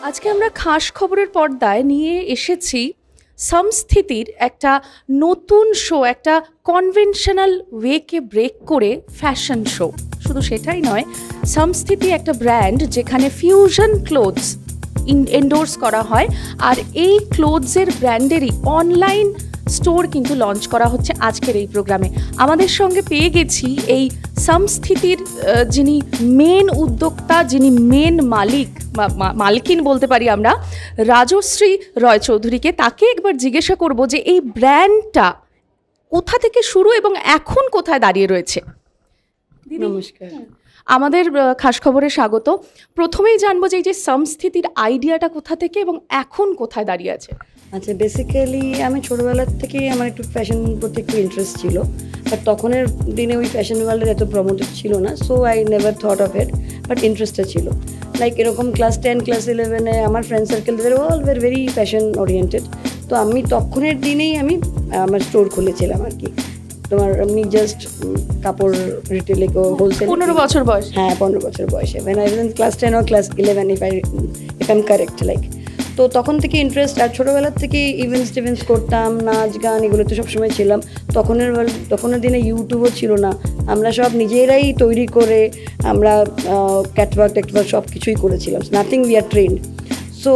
আজকে আমরা খাস খবরের পর্দায় নিয়ে এসেছি সংস্থিতির একটা নতুন শো, একটা কনভেনশনাল ওয়েকে ব্রেক করে ফ্যাশন শো। শুধু সেটাই নয়, সংস্থিতি একটা ব্র্যান্ড যেখানে ফিউশন ক্লোথস এন্ডোর্স করা হয়, আর এই ক্লোথসের ব্র্যান্ডেরই অনলাইন স্টোর কিন্তু লঞ্চ করা হচ্ছে আজকের এই প্রোগ্রামে। আমাদের সঙ্গে পেয়ে গেছি এই সংস্থিতির যিনি মেন উদ্যোক্তা, যিনি মেন মালিকিন বলতে পারি আমরা, রাজশ্রী রয় চৌধুরীকে। তাকে একবার জিজ্ঞাসা করব যে এই ব্র্যান্ডটা কোথা থেকে শুরু এবং এখন কোথায় দাঁড়িয়ে রয়েছে। নমস্কার, আমাদের খাস খবরে স্বাগত। প্রথমেই জানবো যে এই যে সংস্থিতির আইডিয়াটা কোথা থেকে এবং এখন কোথায় দাঁড়িয়ে আছে। আচ্ছা, বেসিক্যালি আমি ছোটোবেলার থেকেই আমার একটু ফ্যাশন প্রতি একটু ইন্টারেস্ট ছিল, বাট তখনের দিনে ওই ফ্যাশন ওয়ার্ল্ডের এত প্রমোটেড ছিল না, so I never thought of it, but interested ছিল। লাইক এরকম ক্লাস 10 ক্লাস 11-এ আমার friend circle all were very fashion oriented. তো আমি তখনের দিনেই আমি আমার স্টোর খুলেছিলাম আর কি। তোমার আমি জাস্ট কাপড় রিটেলে হোলসেল 15 বছর বয়স। হ্যাঁ, 15 বছর বয়সে, when I was in class 10 or class 11 if I'm correct, like তো তখন থেকে ইন্টারেস্ট। আর ছোটোবেলার থেকে ইভেন্টস করতাম, নাচ গান এগুলোতে সবসময় ছিলাম। তখনের দিনে ইউটিউবও ছিল না, আমরা সব নিজেরাই তৈরি করে আমরা ক্যাটওয়ার্ক সব কিছুই করেছিলাম, nothing we are trend. So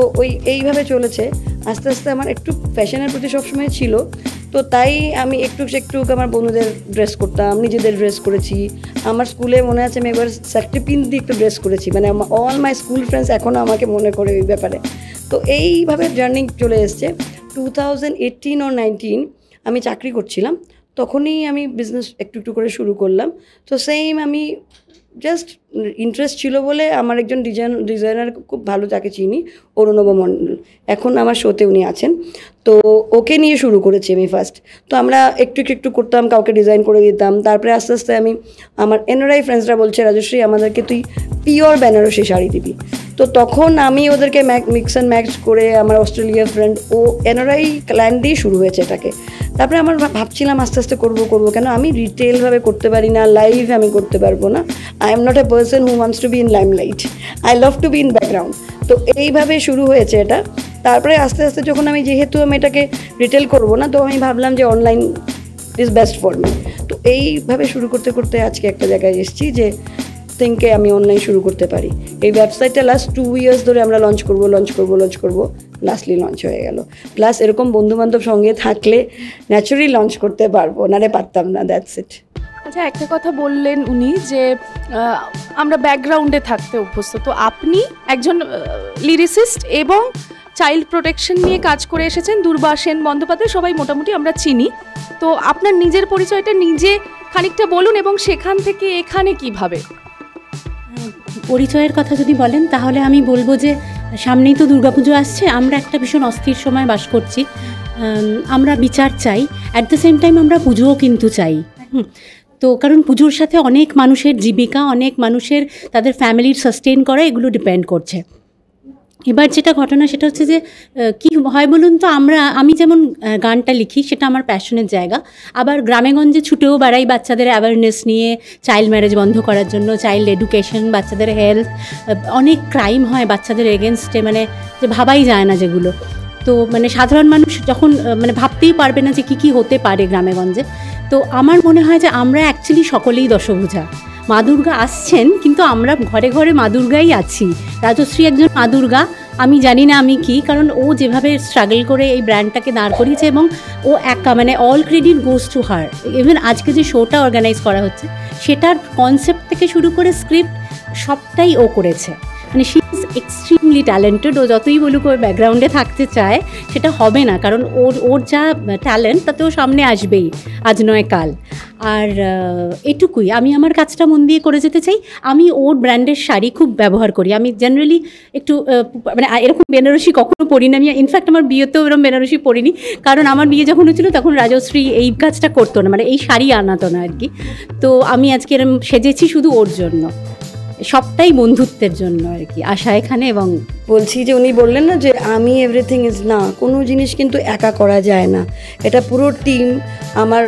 এইভাবে চলেছে। আস্তে আস্তে আমার একটু ফ্যাশনের প্রতি সবসময় ছিল, তো তাই আমি একটু আমার বন্ধুদের ড্রেস করতাম, নিজেদের ড্রেস করেছি। আমার স্কুলে মনে আছে আমি একবার সার্টিপিন দিয়ে একটু ড্রেস করেছি, মানে অল মাই স্কুল ফ্রেন্ডস এখনও আমাকে মনে করে ওই ব্যাপারে। তো এইভাবে জার্নি চলে এসছে। 2018 or 19 আমি চাকরি করছিলাম, তখনই আমি বিজনেস একটু করে শুরু করলাম। তো সেম আমি জাস্ট ইন্টারেস্ট ছিল বলে আমার একজন ডিজাইনার খুব ভালো, তাকে চিনি, অরুণব মণ্ডল, এখন আমার শোতে উনি আছেন। তো ওকে নিয়ে শুরু করেছি আমি ফার্স্ট। তো আমরা একটু করতাম, কাউকে ডিজাইন করে দিতাম। তারপরে আস্তে আস্তে আমি আমার এনআরআই ফ্রেন্ডসরা বলছে, রাজশ্রী আমাদেরকে তুই পিওর বেনারসি শাড়ি দিবি। তো তখন আমি ওদেরকে মিক্স অ্যান্ড ম্যাচ করে, আমার অস্ট্রেলিয়ার ফ্রেন্ড, ও এনআরআই ক্লায়েন্ট দিয়ে শুরু হয়েছে এটাকে। তারপরে আমার ভাবছিলাম আস্তে আস্তে করবো, কেন আমি রিটেলভাবে করতে পারি না, লাইভ আমি করতে পারবো না। I am not a person who wants to be in limelight, I love to be in background. তো এইভাবে শুরু হয়েছে এটা। তারপরে আস্তে আস্তে যখন যেহেতু আমি এটাকে রিটেল করবো না, তো আমি ভাবলাম যে online is best for me. তো এইভাবে শুরু করতে আজকে একটা জায়গায় এসেছি যে থিঙ্কে আমি অনলাইন শুরু করতে পারি। এই ওয়েবসাইটটা লাস্ট 2 years ধরে আমরা লঞ্চ করবো, লাস্টলি লঞ্চ হয়ে গেল। প্লাস এরকম বন্ধুবান্ধব সঙ্গে থাকলে ন্যাচারালি লঞ্চ করতে পারবো, নারে পারতাম না, দ্যাটস ইট। আচ্ছা, একটা কথা বললেন উনি যে আমরা ব্যাকগ্রাউন্ডে থাকতে অভ্যস্ত, তো আপনি একজন লিরিসিস্ট এবং চাইল্ড প্রোটেকশন নিয়ে কাজ করে এসেছেন। দুর্বা সেন বন্দ্যোপাধ্যায় সবাই মোটামুটি আমরা চিনি। তো আপনার নিজের পরিচয়টা নিজে খানিকটা বলুন এবং সেখান থেকে এখানে কিভাবে। পরিচয়ের কথা যদি বলেন তাহলে আমি বলবো যে সামনেই তো দুর্গাপুজো আসছে, আমরা একটা ভীষণ অস্থির সময় বাস করছি। আমরা বিচার চাই, অ্যাট দ্য সেম টাইম আমরা পুজোও কিন্তু চাই। তো কারণ পুজোর সাথে অনেক মানুষের জীবিকা, অনেক মানুষের তাদের ফ্যামিলির সাস্টেন করা, এগুলো ডিপেন্ড করছে। এবার যেটা ঘটনা সেটা হচ্ছে যে কী হয় বলুন তো, আমি যেমন গানটা লিখি, সেটা আমার প্যাশনের জায়গা। আবার গ্রামেগঞ্জে ছুটেও বেড়াই বাচ্চাদের অ্যাওয়ারনেস নিয়ে, চাইল্ড ম্যারেজ বন্ধ করার জন্য, চাইল্ড এডুকেশন, বাচ্চাদের হেলথ। অনেক ক্রাইম হয় বাচ্চাদের এগেনস্টে, মানে যে ভাবাই যায় না যেগুলো। তো মানে সাধারণ মানুষ যখন ভাবতেই পারবে না যে কী হতে পারে গ্রামেগঞ্জে। তো আমার মনে হয় যে আমরা অ্যাকচুয়ালি সকলেই দশভুজা। মা দুর্গা আসছেন, কিন্তু আমরা ঘরে ঘরে মা দুর্গাই আছি। রাজশ্রী একজন মা দুর্গা, আমি জানি না আমি কি, কারণ ও যেভাবে স্ট্রাগল করে এই ব্র্যান্ডটাকে দাঁড় করিয়েছে, এবং ও all credit goes to her. Even আজকে যে শোটা অর্গানাইজ করা হচ্ছে, সেটার কনসেপ্ট থেকে শুরু করে স্ক্রিপ্ট সবটাই ও করেছে। মানে শি ইজ এক্সট্রিমলি ট্যালেন্টেড। ও যতই বলুক ওর ব্যাকগ্রাউন্ডে থাকতে চায়, সেটা হবে না, কারণ ওর যা ট্যালেন্ট তাতেও সামনে আসবেই আজ নয় কাল। আর এটুকুই, আমি আমার কাজটা মন দিয়ে করে যেতে চাই। আমি ওর ব্র্যান্ডের শাড়ি খুব ব্যবহার করি। আমি জেনারেলি একটু এরকম বেনারসি কখনো পরি না। আমি ইনফ্যাক্ট আমার বিয়েতেও এরকম বেনারসি পরিনি, কারণ আমার বিয়ে যখন হচ্ছিলো তখন রাজশ্রী এই কাজটা করতো না, এই শাড়ি আনাতো না আর কি। তো আমি আজকে এরকম সেজেছি শুধু ওর জন্য। সবটাই বন্ধুত্বের জন্য আর কি আশা এখানে। এবং বলছি যে উনি বললেন না যে আমি এভরিথিং ইজ, না, কোনো জিনিস কিন্তু একা করা যায় না, এটা পুরো টিম। আমার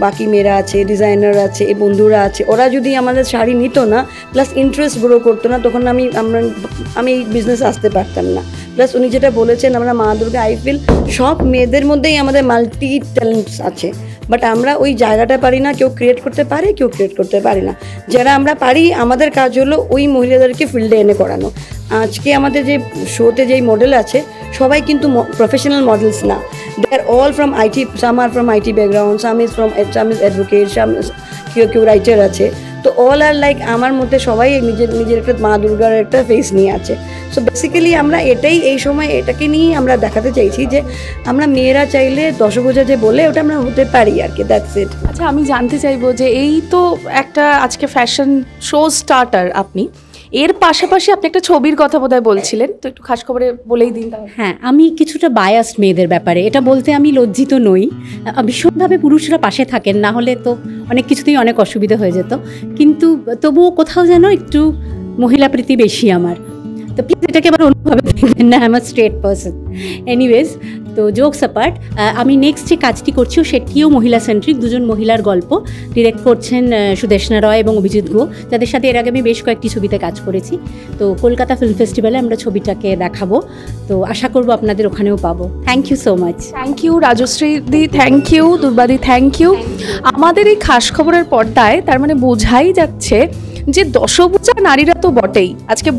বাকি মেয়েরা আছে, ডিজাইনার আছে, এই বন্ধুরা আছে, ওরা যদি আমাদের শাড়ি নিত না, প্লাস ইন্টারেস্ট গ্রো করতো না, তখন আমি এই বিজনেসে আসতে পারতাম না। প্লাস উনি যেটা বলেছেন, আমরা মা দুর্গা, আই ফিল সব মেয়েদের মধ্যেই আমাদের মাল্টি ট্যালেন্টস আছে, বাট আমরা ওই জায়গাটা পারি না। কেউ ক্রিয়েট করতে পারে, কেউ ক্রিয়েট করতে পারি না। যারা আমরা পারি, আমাদের কাজ হলো ওই মহিলাদেরকে ফিল্ডে এনে করানো। আজকে আমাদের যে শোতে যেই মডেল আছে, সবাই কিন্তু প্রফেশনাল মডেলস না, they are all from IT, some are from IT background, some is advocate, কেউ রাইটার আছে। তো অল আর লাইক আমার মধ্যে সবাই নিজের একটা মা দুর্গার একটা ফেস নিয়ে আছে। সো বেসিক্যালি আমরা এই সময় এটাকে নিয়ে আমরা দেখাতে চাইছি যে আমরা মেয়েরা চাইলে দশভুজা যে বলে ওটা আমরা হতে পারি আর কি, দ্যাটস ইট। আচ্ছা, আমি জানতে চাইবো যে এই তো একটা আজকে ফ্যাশন শো স্টার্টার আপনি, এর পাশাপাশি আপনি একটা ছবির কথা বোধহয় বলছিলেন, তো একটু খাস খবরে বলেই দিন তাহলে। হ্যাঁ, আমি কিছুটা বায়াসড মেয়েদের ব্যাপারে, এটা বলতে আমি লজ্জিত নই। ভীষণভাবে পুরুষরা পাশে থাকেন, না হলে তো অনেক কিছুতেই অনেক অসুবিধা হয়ে যেত, কিন্তু তবুও কোথাও যেন একটু মহিলা প্রীতি বেশি আমার। তো প্লিজ এটাকে আবার অন্যভাবে দেখবেন না, আমার স্ট্রেট পার্সন। এনিওয়েজ, তো জোকস অ্যাপার্ট, আমি নেক্সট যে কাজটি করছি সেটিও মহিলা সেন্ট্রিক। দুজন মহিলার গল্প ডিরেক্ট করছেন সুদেষ্ণা রয় এবং অভিজিৎ গুহ, যাদের সাথে এর আগে আমি বেশ কয়েকটি ছবিতে কাজ করেছি। তো কলকাতা ফিল্ম ফেস্টিভ্যালে আমরা ছবিটাকে দেখাবো, তো আশা করবো আপনাদের ওখানেও পাবো। Thank you so much. Thank you Rajashree দি, থ্যাংক ইউ দুর্বাদি, থ্যাংক ইউ। আমাদের এই খাস খবরের পর্দায় তার মানে বোঝাই যাচ্ছে যে দশভুজা নারীরা তো বটেই, আজকে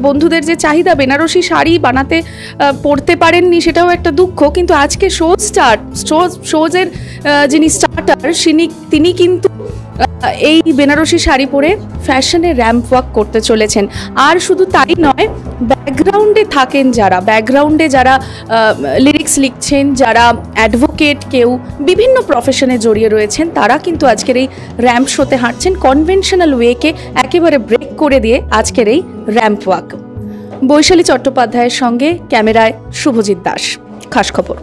বন্ধুদের যে চাহিদা, বেনারসি শাড়ি বানাতে পড়তে পারেননি সেটাও একটা দুঃখ, কিন্তু আজকে শোজের যিনি স্টার্টার তিনি কিন্তু এই বেনারসি শাড়ি পরে ফ্যাশনে র্যাম্প ওয়াক করতে চলেছেন। আর শুধু তাই নয়, ব্যাকগ্রাউন্ডে থাকেন যারা লিরিক্স লিখছেন, যারা অ্যাডভোকেট, কেউ বিভিন্ন প্রফেশনে জড়িয়ে রয়েছেন, তারা কিন্তু আজকের এই র্যাম্প শোতে হাঁটছেন কনভেনশনাল ওয়েকে একেবারে ব্রেক করে দিয়ে আজকের এই র্যাম্প ওয়াক। বৈশালী চট্টোপাধ্যায়ের সঙ্গে ক্যামেরায় শুভজিৎ দাস, খাস খবর।